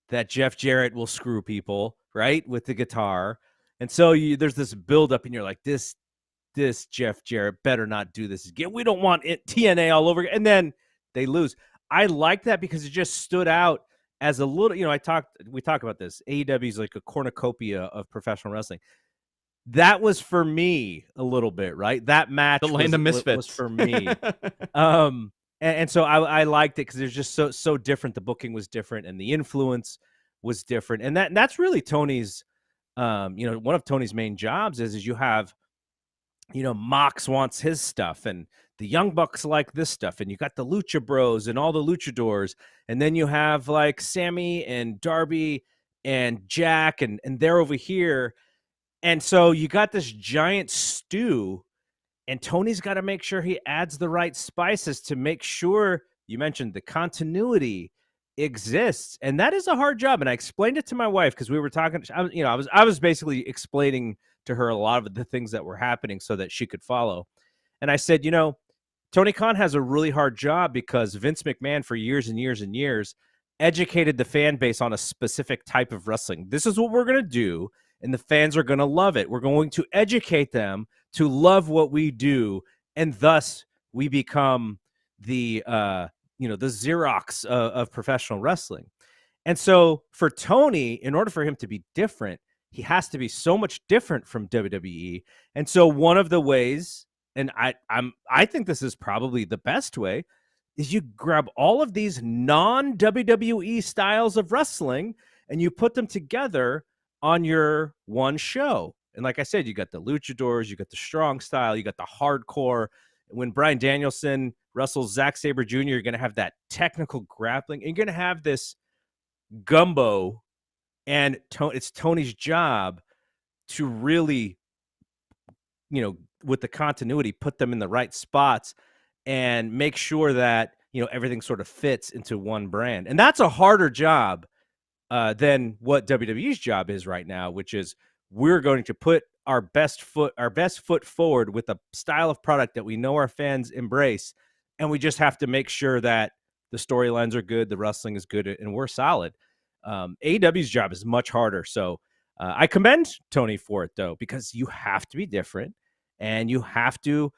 that Jeff Jarrett will screw people, right, with the guitar. And so there's this buildup, and you're like, this Jeff Jarrett better not do this again. We don't want it TNA all over. And then they lose. I like that because it just stood out as a little, we talk about this. AEW is like a cornucopia of professional wrestling. That was for me a little bit, right? That match the Land of Misfits was for me. And so I liked it because it was just so different. The booking was different, and the influence was different. And that's really Tony's, one of Tony's main jobs is you have, Mox wants his stuff, and the Young Bucks like this stuff, and you got the Lucha Bros and all the luchadors, and then you have like Sammy and Darby and Jack, and they're over here. And so you got this giant stew, and Tony's got to make sure he adds the right spices to make sure, you mentioned, the continuity exists. And that is a hard job. And I explained it to my wife because we were talking, I was basically explaining to her a lot of the things that were happening so that she could follow. And I said, Tony Khan has a really hard job because Vince McMahon for years and years and years educated the fan base on a specific type of wrestling. This is what we're going to do, and the fans are going to love it. We're going to educate them to love what we do, and thus we become the the Xerox of professional wrestling. And so for Tony, in order for him to be different, he has to be so much different from WWE. And so one of the ways, and I think this is probably the best way, is you grab all of these non-WWE styles of wrestling and you put them together on your one show. And like I said, you got the luchadors, you got the strong style, you got the hardcore. When Bryan Danielson wrestles Zack Sabre Jr., you're going to have that technical grappling. And you're going to have this gumbo, and it's Tony's job to really, with the continuity, put them in the right spots and make sure that everything sort of fits into one brand. And that's a harder job than what WWE's job is right now, which is we're going to put our best foot forward with a style of product that we know our fans embrace, and we just have to make sure that the storylines are good, the wrestling is good, and we're solid. AEW's job is much harder. So I commend Tony for it, though, because you have to be different and you have to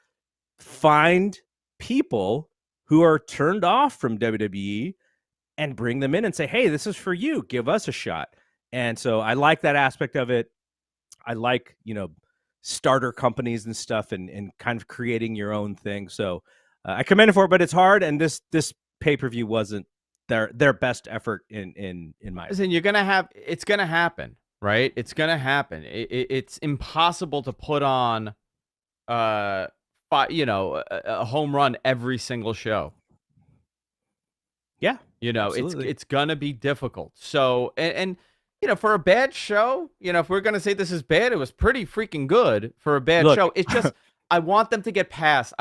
find people who are turned off from WWE and bring them in and say, hey, this is for you. Give us a shot. And so I like that aspect of it. I like, starter companies and stuff and kind of creating your own thing. So I commend it for it, but it's hard. And this pay-per-view wasn't their best effort in my opinion. You're gonna have it's gonna happen, right? It's gonna happen. It's impossible to put on a home run every single show. Yeah, it's gonna be difficult. So and for a bad show, if we're gonna say this is bad, it was pretty freaking good for a bad show. It's just I want them to get past.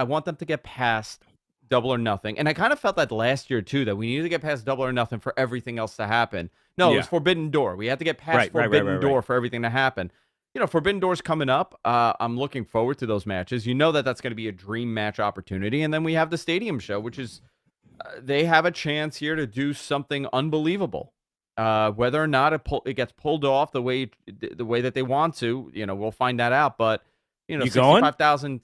Double or Nothing. And I kind of felt that last year, too, that we needed to get past Double or Nothing for everything else to happen. No, it was Forbidden Door. We had to get past Forbidden Door for everything to happen. Forbidden Door's coming up. I'm looking forward to those matches. That's going to be a dream match opportunity. And then we have the Stadium show, which is they have a chance here to do something unbelievable. Whether or not it gets pulled off the way that they want to, we'll find that out. But, 65,000...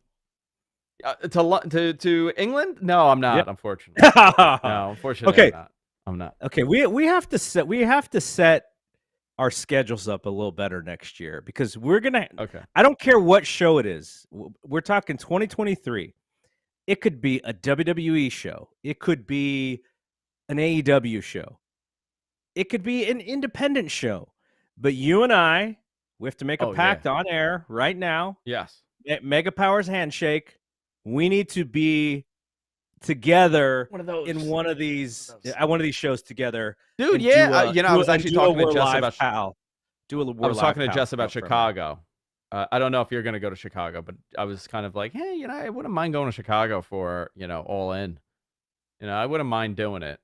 to England? No, I'm not. Yep. Unfortunately, no. Unfortunately, okay. I'm not. Okay, we have to set our schedules up a little better next year because we're gonna. Okay. I don't care what show it is. We're talking 2023. It could be a WWE show. It could be an AEW show. It could be an independent show. But you and I, we have to make a pact on air right now. Yes. Mega Powers handshake. We need to be together in one of these shows together. Dude, I was actually talking to Jess about pal. I was talking to Jess about Chicago. I don't know if you're going to go to Chicago, but I was kind of like, hey, I wouldn't mind going to Chicago for, All In. I wouldn't mind doing it.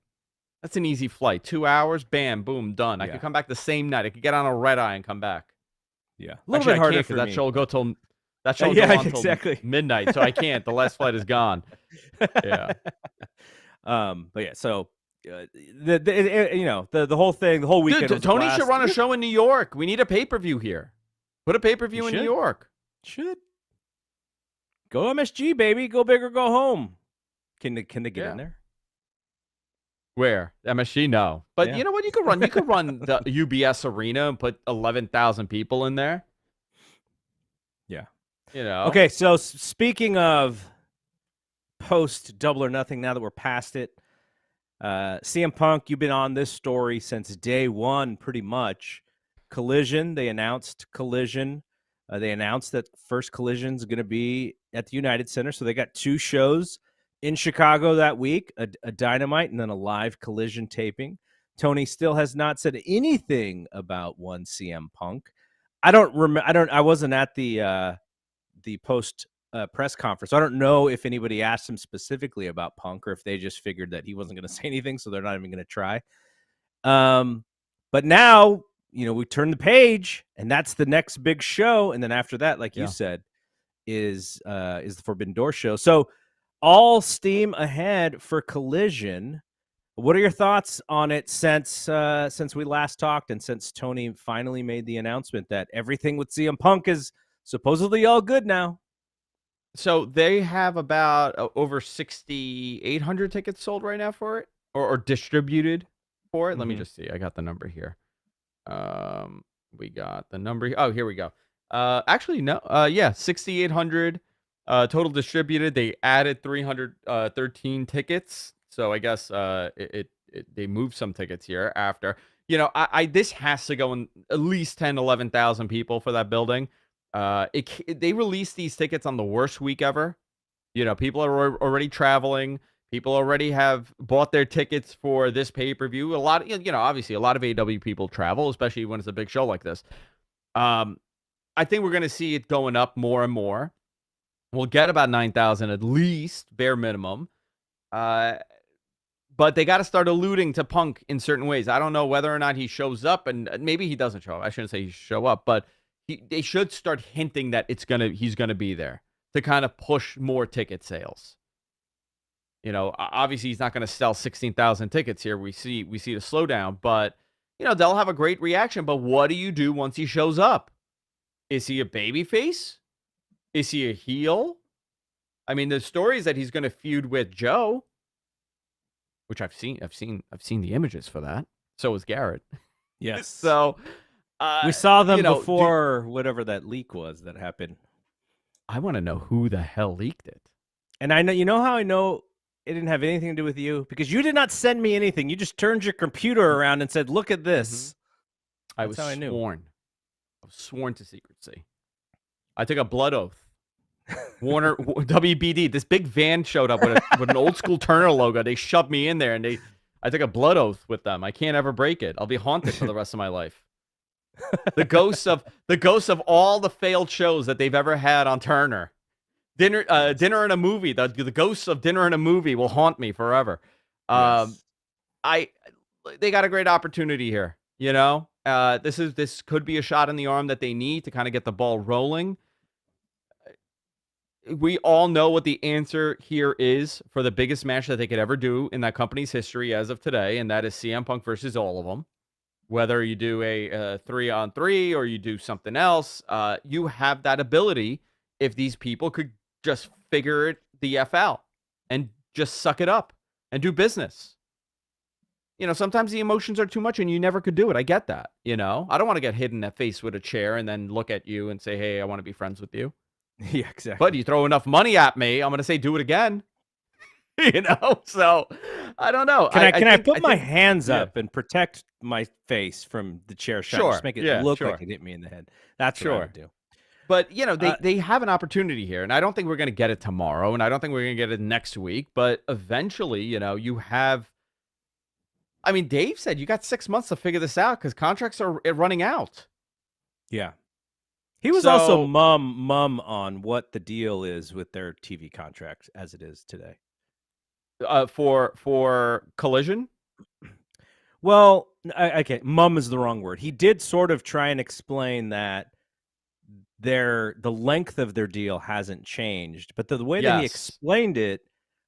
That's an easy flight. 2 hours, bam, boom, done. I could come back the same night. I could get on a red eye and come back. Yeah. A little bit harder for me. That show will go till... That show goes on till midnight, so I can't. The last flight is gone. Yeah. But yeah, so the whole thing, the whole weekend. Dude, Tony should run a show in New York. We need a pay-per-view here. Put a pay-per-view in New York. Should go MSG, baby. Go big or go home. Can they get in there? Where? MSG? No. But you know what? You could run the UBS Arena and put 11,000 people in there. Yeah. Okay, so speaking of post Double or Nothing, now that we're past it, CM Punk, you've been on this story since day one, pretty much. Collision, they announced Collision. They announced that first Collision is going to be at the United Center, so they got 2 shows in Chicago that week, a Dynamite and then a live Collision taping. Tony still has not said anything about one CM Punk. I wasn't at the post press conference. I don't know if anybody asked him specifically about Punk or if they just figured that he wasn't going to say anything, so they're not even going to try. But now, we turn the page, and that's the next big show. And then after that, like you said, is the Forbidden Door show. So all steam ahead for Collision. What are your thoughts on it since we last talked and since Tony finally made the announcement that everything with CM Punk is supposedly all good now? So they have about over 6,800 tickets sold right now for it, or distributed for it. Let me Mm-hmm. just see. I got the number here. We got the number. Oh, here we go. Actually, no. Yeah, 6,800 total distributed. They added 313 tickets. So I guess they moved some tickets here after. I this has to go in at least 10, 11,000 people for that building. They released these tickets on the worst week ever. People are already traveling. People already have bought their tickets for this pay-per-view. A lot, obviously, a lot of AW people travel, especially when it's a big show like this. I think we're going to see it going up more and more. We'll get about 9,000 at least, bare minimum. But they got to start alluding to Punk in certain ways. I don't know whether or not he shows up, and maybe he doesn't show up. I shouldn't say he show up, but they should start hinting that he's gonna be there to kind of push more ticket sales. Obviously he's not going to sell 16,000 tickets here. We see the slowdown, but they'll have a great reaction. But what do you do once he shows up? Is he a babyface? Is he a heel? I mean, the story is that he's going to feud with Joe, which I've seen the images for that. So is Garrett. Yes. So we saw them before whatever that leak was that happened. I want to know who the hell leaked it. And I know how I know it didn't have anything to do with you, because you did not send me anything. You just turned your computer around and said, "Look at this." Mm-hmm. I was sworn to secrecy. I took a blood oath. Warner WBD. This big van showed up with an old school Turner logo. They shoved me in there, and I took a blood oath with them. I can't ever break it. I'll be haunted for the rest of my life. The ghosts of all the failed shows that they've ever had on Turner. Dinner and a movie. The ghosts of Dinner and a Movie will haunt me forever. Yes. They got a great opportunity here. This could be a shot in the arm that they need to kind of get the ball rolling. We all know what the answer here is for the biggest match that they could ever do in that company's history as of today, and that is CM Punk versus all of them. Whether you do a 3-on-3 or you do something else, you have that ability if these people could just figure it the F out and just suck it up and do business. Sometimes the emotions are too much and you never could do it. I get that. I don't want to get hit in the face with a chair and then look at you and say, "Hey, I want to be friends with you." Yeah, exactly. But you throw enough money at me, I'm going to say, "Do it again." So I don't know. Can I put my hands up and protect my face from the chair shot? Sure. Just make it look like it hit me in the head. That's what I would do. But, they have an opportunity here, and I don't think we're going to get it tomorrow, and I don't think we're going to get it next week, but eventually, you have... I mean, Dave said you got 6 months to figure this out because contracts are running out. Yeah. He was also mum on what the deal is with their TV contract as it is today. For Collision? Well, okay, mum is the wrong word. He did sort of try and explain that the length of their deal hasn't changed, but the way that he explained it,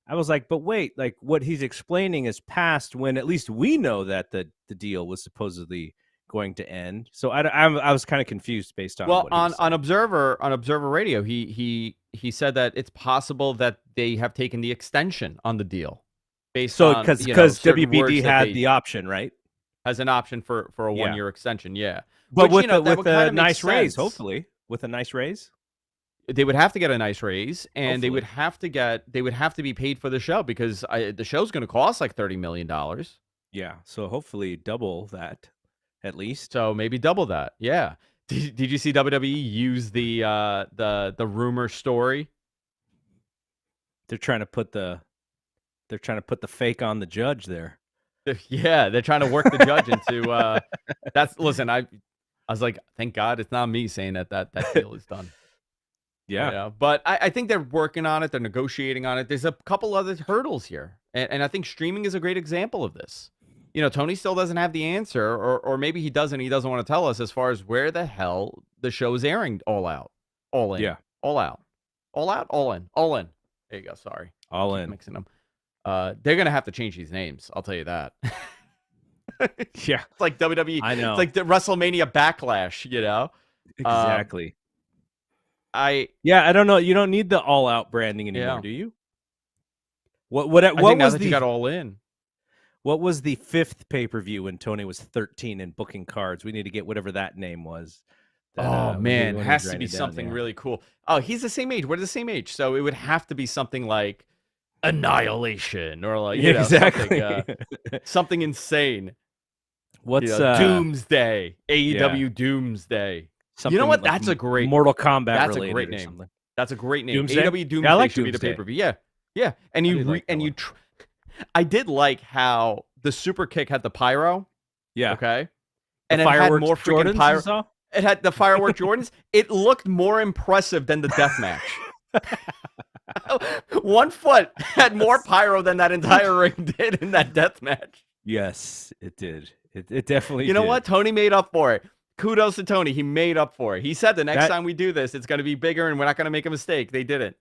I was like, but wait, like what he's explaining is past when at least we know that the deal was supposedly going to end. So I was kind of confused based on what on Observer Radio, he said that it's possible that they have taken the extension on the deal based on because WBD had the option, right? Has an option for a 1-year extension, yeah. But with a nice raise, hopefully. With a nice raise, they would have to get a nice raise, and hopefully. they would have to be paid for the show because the show's going to cost like $30 million. Yeah, so hopefully double that, at least. So maybe double that. Yeah. Did you see WWE use the rumor story? They're trying to put the fake on the judge there. Yeah, they're trying to work the judge into that's listen, I was like, thank God it's not me saying that deal is done. Yeah. But I think they're working on it. They're negotiating on it. There's a couple other hurdles here. And I think streaming is a great example of this. Tony still doesn't have the answer, or maybe he doesn't. He doesn't want to tell us as far as where the hell the show is airing. All out. All in. Yeah. All out. All out. All in. All in. There you go. Sorry. All in. Mixing them. They're going to have to change these names. I'll tell you that. Yeah. It's like WWE. I know. It's like the WrestleMania Backlash, Exactly. I don't know. You don't need the all out branding anymore, do you? What think was now that you got All In? What was the 5th pay-per-view when Tony was 13 and booking cards? We need to get whatever that name was. That, man, has to be something really cool. Oh, he's the same age. We're the same age, so it would have to be something like Annihilation or like exactly something insane. What's Doomsday? AEW Doomsday. Something you know what? like that's a great Mortal Kombat. That's a great name. Something. That's a great name. Doomsday? AEW Doomsday I like should Doomsday. be the pay-per-view. Yeah. And I did like how the Super Kick had the pyro. Yeah. Okay. And it had more freaking pyro. It had the firework Jordans. It looked more impressive than the death match. 1 foot had more pyro than that entire ring did in that death match. Yes, it did. It definitely. You know what? Tony made up for it. Kudos to Tony. He made up for it. He said the next time we do this, it's going to be bigger and we're not going to make a mistake. They didn't.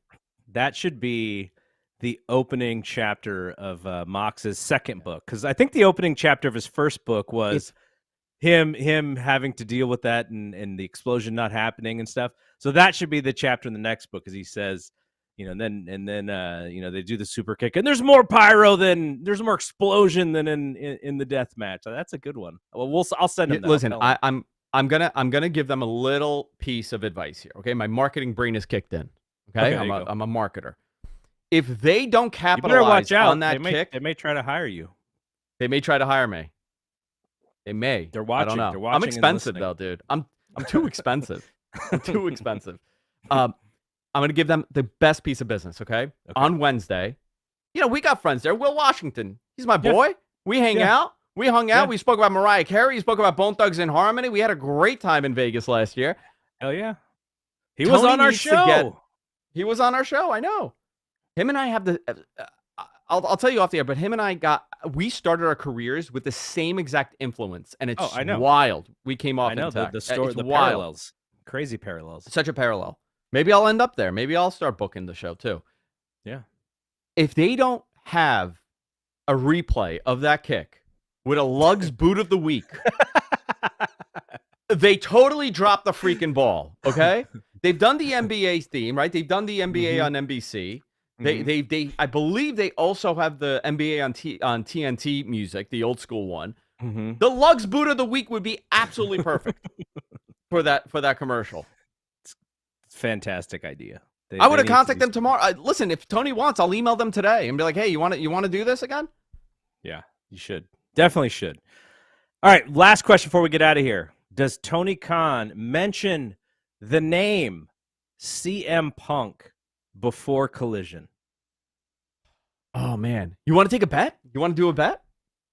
That should be the opening chapter of Mox's second book, because I think the opening chapter of his first book was him having to deal with that and the explosion not happening and stuff. So that should be the chapter in the next book, because he says, and then they do the Super Kick and there's more pyro there's more explosion than in the death match. So that's a good one. Well, I'll send him that. Listen, I'm gonna give them a little piece of advice here. Okay, my marketing brain is kicked in. Okay, I'm a marketer. If they don't capitalize on that kick, they may try to hire you. They may try to hire me. They may. They're watching. I don't know. They're watching. I'm expensive though, dude. I'm too expensive. I'm too expensive. I'm gonna give them the best piece of business. Okay? On Wednesday, we got friends there. Will Washington, he's my boy. Yeah. We hang out. We hung out. Yeah. We spoke about Mariah Carey. We spoke about Bone Thugs and Harmony. We had a great time in Vegas last year. Hell yeah. He was on our show. He was on our show. I know. Him and I have the. I'll tell you off the air, but him and I we started our careers with the same exact influence, and it's wild. We came off. I know the story, the wild. Parallels, crazy parallels. Such a parallel. Maybe I'll end up there. Maybe I'll start booking the show too. Yeah. If they don't have a replay of that kick with a Lugs boot of the week, they totally dropped the freaking ball. Okay. They've done the NBA theme, right? They've done the NBA on NBC. They I believe they also have the NBA on TNT music, the old school one. The Lugs boot of the week would be absolutely perfect for that commercial. It's a fantastic idea. I would have contacted them tomorrow. Listen, if Tony wants, I'll email them today and be like, "Hey, you want to do this again?" Yeah, you should. Definitely should. All right, last question before we get out of here. Does Tony Khan mention the name CM Punk before Collision? Oh man, you want to take a bet? You want to do a bet?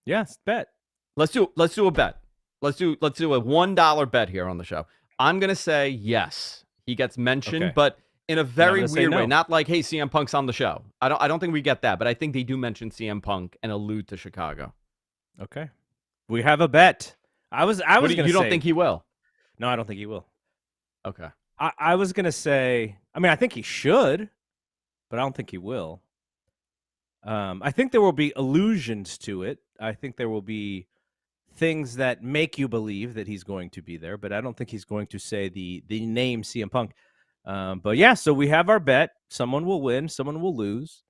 Yes, bet. Let's do a bet. Let's do a $1 bet here on the show. I'm gonna say yes. He gets mentioned, but in a very weird way. Not like, hey, CM Punk's on the show. I don't think we get that, but I think they do mention CM Punk and allude to Chicago. Okay, we have a bet. I was gonna say, you don't think he will? No, I don't think he will. Okay. I was gonna say, I think he should, but I don't think he will. I think there will be allusions to it. I think there will be things that make you believe that he's going to be there, but I don't think he's going to say the name CM Punk. But yeah, so we have our bet. Someone will win, someone will lose.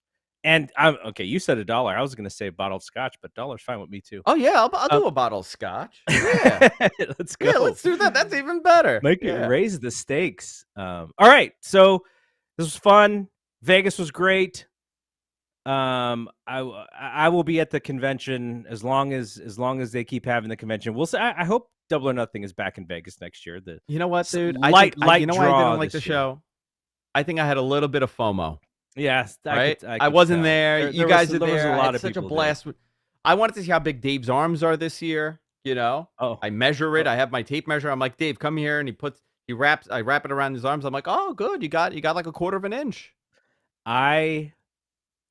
And okay, you said $1. I was going to say a bottle of scotch, but $1's fine with me too. Oh yeah, I'll do a bottle of scotch. Yeah, let's go. Yeah, let's do that. That's even better. Raise the stakes. All right, so this was fun. Vegas was great. I will be at the convention as long as they keep having the convention. We'll say I hope Double or Nothing is back in Vegas next year. You know what, dude? Light you know why I didn't like the year. show? I think I had a little bit of FOMO. Yes, right. I wasn't there. You guys are there. Was a lot of such people a blast. There. I wanted to see how big Dave's arms are this year. I measure it. I have my tape measure. I'm like, Dave, come here, and I wrap it around his arms. I'm like, oh, good. You got like a quarter of an inch. I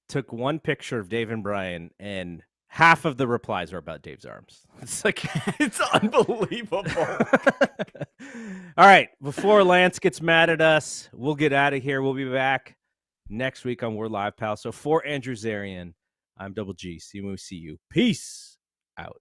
took one picture of Dave and Brian, and half of the replies are about Dave's arms. It's like it's unbelievable. All right, before Lance gets mad at us, we'll get out of here. We'll be back next week on We're Live, Pal. So for Andrew Zarian, I'm Double G. See you when we see you. Peace out.